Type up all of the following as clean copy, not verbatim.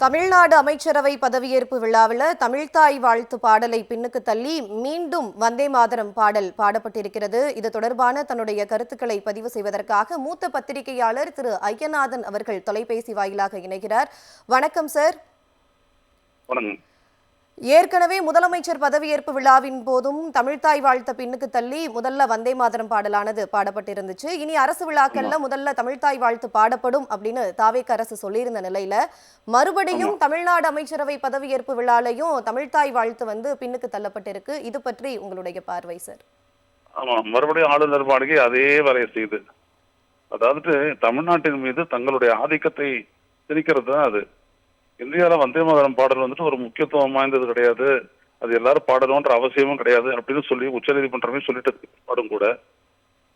தமிழ்நாடு அமைச்சரவை பதவியேற்பு விழாவில் தமிழ்த்தாய் வாழ்த்து பாடலை பின்னுக்கு தள்ளி மீண்டும் வந்தே மாதரம் பாடல் பாடப்பட்டிருக்கிறது. இது தொடர்பான தன்னுடைய கருத்துக்களை பதிவு செய்வதற்காக மூத்த பத்திரிகையாளர் திரு ஐயநாதன் அவர்கள் தொலைபேசி வாயிலாக இணைகிறார். வணக்கம் சார். ஏற்கனவே முதலமைச்சர் பதவியேற்பு விழாவின் போதும் தமிழ்த்தாய் வாழ்த்த பின்னுக்கு தள்ளி முதல்ல வந்தே மாதரம் பாடலானது பாடப்பட்டிருந்துச்சு. இனி அரசு விழாக்கள்ல முதல்ல தமிழ்த்தாய் வாழ்த்து பாடப்படும் அப்படின்னு தாவேக அரசு சொல்லியிருந்த நிலையில மறுபடியும் தமிழ்நாடு அமைச்சரவை பதவியேற்பு விழாலையும் தமிழ்த்தாய் வாழ்த்து பின்னுக்கு தள்ளப்பட்டிருக்கு. இது பற்றி உங்களுடைய பார்வை சார்? ஆமா, மறுபடியும் ஆளுநர் மாளிகை அதே வேலையை செய்யுது. அதாவது தமிழ்நாட்டின் மீது தங்களுடைய ஆதிக்கத்தை திணிக்கிறது தான் அது. இந்தியாவில் வந்தே மாதரம் பாடல் ஒரு முக்கியத்துவம் வாய்ந்தது கிடையாது, அது எல்லாரும் பாடணுன்ற அவசியமும் கிடையாது அப்படின்னு சொல்லி உச்சநீதிமன்றமே சொல்லிட்டு பாடும் கூட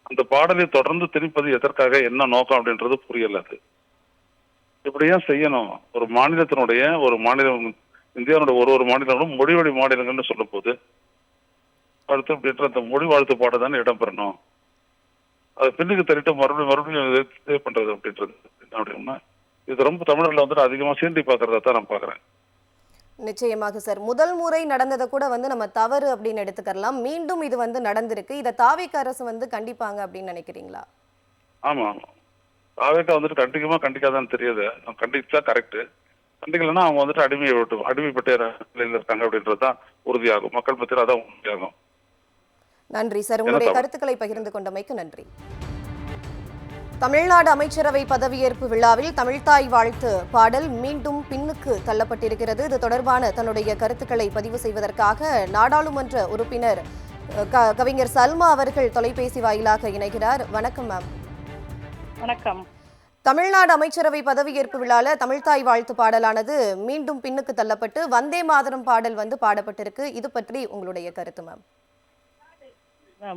அந்த பாடலை தொடர்ந்து திணிப்பது எதற்காக, என்ன நோக்கம் அப்படின்றது புரியல. அது இப்படியா செய்யணும்? ஒரு மாநிலத்தினுடைய ஒரு மாநிலம், இந்தியாவுடைய ஒரு மாநிலங்களும் மொழிவழி மாநிலங்கள்னு சொல்லும் போது அடுத்து அப்படின்ற அந்த மொழி வாழ்த்து பாட தானே இடம்பெறணும். அதை பின்னுக்கு தள்ளிட்டு மறுபடியும் இது பண்றது அப்படின்றது என்ன அப்படின்னா, இது ரொம்ப தமிழர்கள் அதிகமா சீண்டி பாக்குறதா தான் நான் பாக்குறேன். நிச்சயமாக சார். முதல் முறை நடந்ததை கூட நம்ம தவறு அப்படின்னு எடுத்துக்கலாம். மீண்டும் இது நடந்திருக்கு. இதை தாவேக அரசு கண்டிப்பாங்க அப்படின்னு நினைக்கிறீங்களா? ஆமா, தாவேக கண்டிக்காதான்னு தெரியாது. கண்டிச்சா கரெக்ட், கண்டிக்கலன்னா அவங்க அடிமைப்பட்ட நிலையில இருக்காங்க அப்படின்றதுதான் உறுதியாகும். மக்கள் பத்தியில் அதான் உறுதியாகும். நன்றி சார், உங்களுடைய கருத்துக்களை பகிர்ந்து கொண்டமைக்கு நன்றி. தமிழ்நாடு அமைச்சரவை பதவியேற்பு விழாவில் தமிழ்த்தாய் வாழ்த்து பாடல் மீண்டும் பின்னுக்கு தள்ளப்பட்டிருக்கிறது. இது தொடர்பான தன்னுடைய கருத்துக்களை பதிவு செய்வதற்காக நாடாளுமன்ற உறுப்பினர் கவிஞர் சல்மா அவர்கள் தொலைபேசி வாயிலாக இணைகிறார். வணக்கம் மேம். வணக்கம். தமிழ்நாடு அமைச்சரவை பதவியேற்பு விழால தமிழ்த்தாய் வாழ்த்து பாடலானது மீண்டும் பின்னுக்கு தள்ளப்பட்டு வந்தே மாதரம் பாடல் பாடப்பட்டிருக்கு. இது பற்றி உங்களுடைய கருத்து மேம்?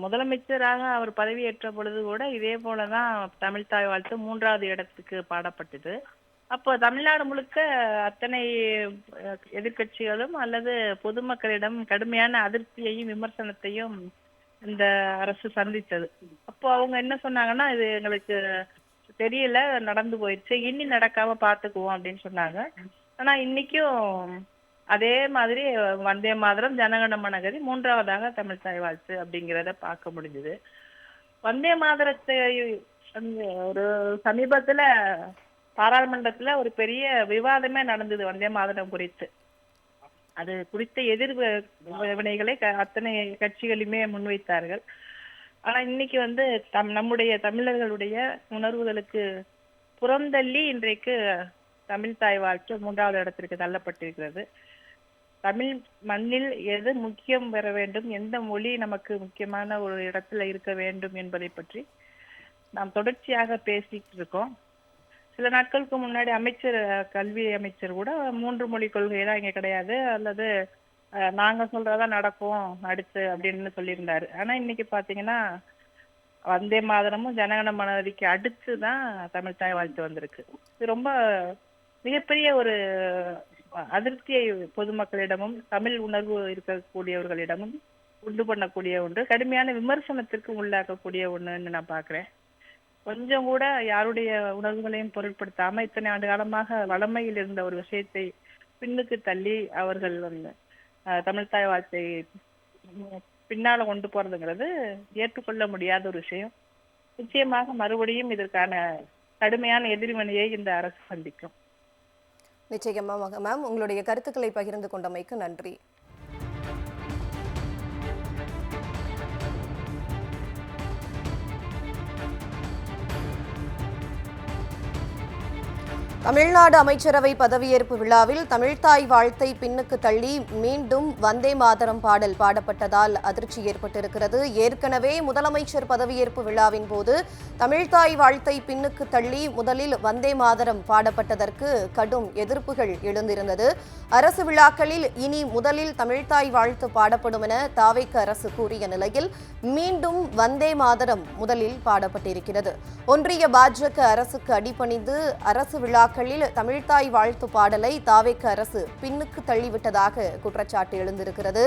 முதலமைச்சராக அவர் பதவியேற்ற பொழுது கூட இதே போலதான் தமிழ்த்தாய் வாழ்த்து 3வது இடத்துக்கு பாடப்பட்டது. அப்போ தமிழ்நாடு முழுக்க அத்தனை எதிர்கட்சிகளும் அல்லது பொதுமக்களிடம் கடுமையான அதிருப்தியையும் விமர்சனத்தையும் இந்த அரசு சந்தித்தது. அப்போ அவங்க என்ன சொன்னாங்கன்னா, இது எங்களுக்கு தெரியல, நடந்து போயிடுச்சு, இனி நடக்காம பாத்துக்குவோம் அப்படின்னு சொன்னாங்க. ஆனா இன்னைக்கும் அதே மாதிரி வந்தே மாதரம், ஜனகணமன கதி, 3வதாக தமிழ்த்தாய் வாழ்த்து அப்படிங்கிறத பார்க்க முடிஞ்சது. வந்தே மாதரத்தை ஒரு சமீபத்துல பாராளுமன்றத்துல ஒரு பெரிய விவாதமே நடந்தது வந்தே மாதரம் குறித்து. அது குறித்த எதிர் வினைகளை அத்தனை கட்சிகளுமே முன்வைத்தார்கள். ஆனா இன்னைக்கு நம்முடைய தமிழர்களுடைய உணர்வுகளுக்கு புறந்தள்ளி இன்றைக்கு தமிழ்த்தாய் வாழ்த்து 3வது இடத்திற்கு தள்ளப்பட்டிருக்கிறது. தமிழ் மண்ணில் எது முக்கியம் பெற வேண்டும், எந்த மொழி நமக்கு முக்கியமான ஒரு இடத்துல இருக்க வேண்டும் என்பதை பற்றி நாம் தொடர்ச்சியாக பேசிட்டு இருக்கோம். சில நாட்களுக்கு முன்னாடி கல்வி அமைச்சர் கூட 3 மொழி கொள்கையெல்லாம் இங்க கிடையாது, அல்லது நாங்க சொல்றதா நடக்கும் அடுத்து அப்படின்னு சொல்லியிருந்தாரு. ஆனா இன்னைக்கு பாத்தீங்கன்னா வந்தே மாதரமும் ஜனகணமனதிக்கு அடுத்துதான் தமிழ்த்தாய் வாழ்த்து வந்திருக்கு. இது ரொம்ப மிகப்பெரிய ஒரு அதிருப்தியை பொதுமக்களிடமும் தமிழ் உணர்வு இருக்கக்கூடியவர்களிடமும் உண்டு பண்ணக்கூடிய ஒன்று, கடுமையான விமர்சனத்திற்கு உள்ளாக்கக்கூடிய ஒண்ணுன்னு நான் பாக்குறேன். கொஞ்சம் கூட யாருடைய உணர்வுகளையும் பொருட்படுத்தாம இத்தனை ஆண்டு காலமாக வளமையில் இருந்த ஒரு விஷயத்தை பின்னுக்கு தள்ளி அவர்கள் தமிழ்த்தாய் வாழ்த்தை பின்னால கொண்டு போறதுங்கிறது ஏற்றுக்கொள்ள முடியாத ஒரு விஷயம். நிச்சயமாக மறுபடியும் இதற்கான கடுமையான எதிர்வினையை இந்த அரசு சந்திக்கும். நிச்சயமாக மேம், உங்களுடைய கருத்துக்களை பகிர்ந்து கொண்டமைக்கு நன்றி. தமிழ்நாடு அமைச்சரவை பதவியேற்பு விழாவில் தமிழ்த்தாய் வாழ்த்தை பின்னுக்கு தள்ளி மீண்டும் வந்தே மாதரம் பாடல் பாடப்பட்டதால் அதிர்ச்சி ஏற்பட்டிருக்கிறது. ஏற்கனவே முதலமைச்சர் பதவியேற்பு விழாவின் போது தமிழ்த்தாய் வாழ்த்தை பின்னுக்கு தள்ளி முதலில் வந்தே மாதரம் பாடப்பட்டதற்கு கடும் எதிர்ப்புகள் எழுந்திருந்தது. அரசு விழாக்களில் இனி முதலில் தமிழ்த்தாய் வாழ்த்து பாடப்படும் என தாவேக அரசு கூறிய நிலையில் மீண்டும் வந்தே மாதரம் முதலில் பாடப்பட்டிருக்கிறது. ஒன்றிய பாஜக அரசுக்கு அடிபணிந்து அரசு விழா விழாக்களில் தமிழ்த்தாய் வாழ்த்து பாடலை தாவேக அரசு பின்னுக்கு தள்ளிவிட்டதாக குற்றச்சாட்டு எழுந்திருக்கிறது.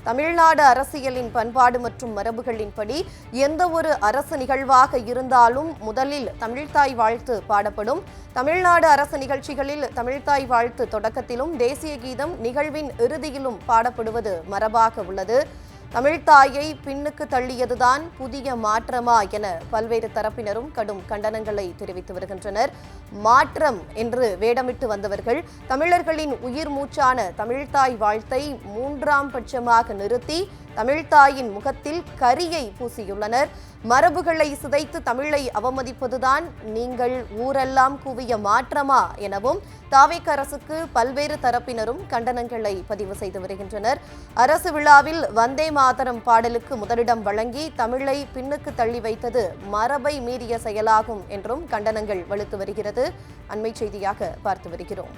தமிழ்நாடு அரசியலின் பண்பாடு மற்றும் மரபுகளின்படி எந்த ஒரு அரசு நிகழ்வாக இருந்தாலும் முதலில் தமிழ்த்தாய் வாழ்த்து பாடப்படும். தமிழ்நாடு அரசு நிகழ்ச்சிகளில் தமிழ்த்தாய் வாழ்த்து தொடக்கத்திலும் தேசிய கீதம் நிகழ்வின் இறுதியிலும் பாடப்படுவது மரபாக உள்ளது. தமிழ்த்தாயை பின்னுக்கு தள்ளியதுதான் புதிய மாற்றமா என பல்வேறு தரப்பினரும் கடும் கண்டனங்களை தெரிவித்து வருகின்றனர். மாற்றம் என்று வேடமிட்டு வந்தவர்கள் தமிழர்களின் உயிர் மூச்சான தமிழ்த்தாய் வாழ்த்தை மூன்றாம் பட்சமாக நிறுத்தி தமிழ்த்தாயின் முகத்தில் கரியை பூசியுள்ளனர். மரபுகளை சிதைத்து தமிழை அவமதிப்பதுதான் நீங்கள் ஊரெல்லாம் கூவிய மாற்றமா எனவும் தாவேக அரசுக்கு பல்வேறு தரப்பினரும் கண்டனங்களை பதிவு செய்து வருகின்றனர். அரசு விழாவில் வந்தே மாதரம் பாடலுக்கு முதலிடம் வழங்கி தமிழை பின்னுக்கு தள்ளி வைத்தது மரபை மீறிய செயலாகும் என்றும் கண்டனங்கள் வலுத்து வருகிறது. அண்மை செய்தியாக பார்த்து வருகிறோம்.